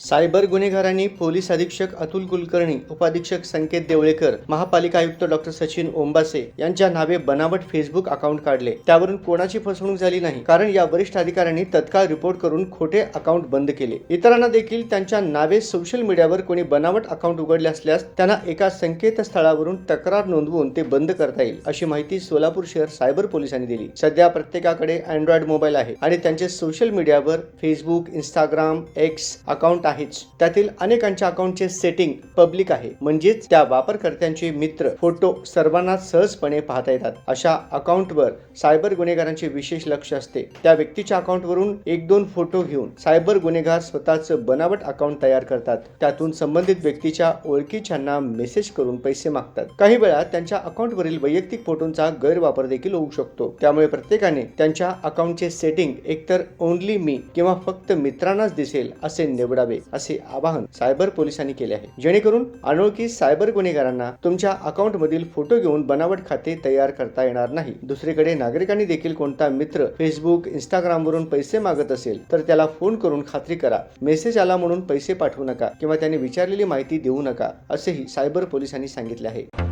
Cyber गुन्हेगारांनी police अधीक्षक अतुल कुलकर्णी, उपाधीक्षक संकेत देवळेकर, महापालिका आयुक्त डॉक्टर सचिन ओंबासे यांच्या नावे बनावट फेसबुक अकाउंट काढले। त्यावरून कोणाची फसवणूक झाली नाही, कारण या वरिष्ठ अधिकाऱ्यांनी तत्काळ रिपोर्ट करून खोटे अकाउंट बंद केले। इतरांना देखील त्यांच्या नावे सोशल मीडियावर कोणी बनावट अकाउंट उघडले असल्यास त्यांना एका संकेतस्थळावरून तक्रार नोंदवून ते बंद करता येईल, अशी माहिती सोलापूर शहर सायबर पोलिसांनी दिली। सध्या प्रत्येकाकडे अँड्रॉइड मोबाईल आहे आणि त्यांचे सोशल मीडियावर फेसबुक, इंस्टाग्राम, एक्स अकाउंट आहेच। त्यातील अनेकांच्या अकाउंटचे सेटिंग पब्लिक आहे, म्हणजेच त्या वापरकर्त्यांचे मित्र, फोटो सर्वांना सहजपणे पाहता येतात। अशा अकाउंटवर सायबर गुन्हेगारांचे विशेष लक्ष असते। त्या व्यक्तीच्या अकाउंटवरून 1-2 फोटो घेऊन सायबर गुन्हेगार स्वतःचं बनावट अकाउंट तयार करतात। त्यातून संबंधित व्यक्तीच्या ओळखीच्यांना मेसेज करून पैसे मागतात। काही वेळा त्यांच्या अकाउंटवरील वैयक्तिक फोटोंचा गैरवापर देखील होऊ शकतो। त्यामुळे प्रत्येकाने त्यांच्या अकाउंटचे सेटिंग एकतर ओनली मी किंवा फक्त मित्रांनाच दिसेल असे निवडावे, असे आवाहन सायबर पोलिसांनी केले आहे। जेणेकरून अनोळखी सायबर गुन्हेगारांना तुमच्या अकाउंट मधील फोटो घेऊन बनावट खाते तयार करता येणार नाही। दुसरीकडे नागरिकांनी देखील कोणता मित्र फेसबुक, इंस्टाग्राम वरून पैसे मागत असेल तर त्याला फोन करून खात्री करा। मेसेज आला म्हणून पैसे पाठवू नका किंवा त्याने विचारलेली माहिती देऊ नका, असेही सायबर पोलिसांनी सांगितले आहे।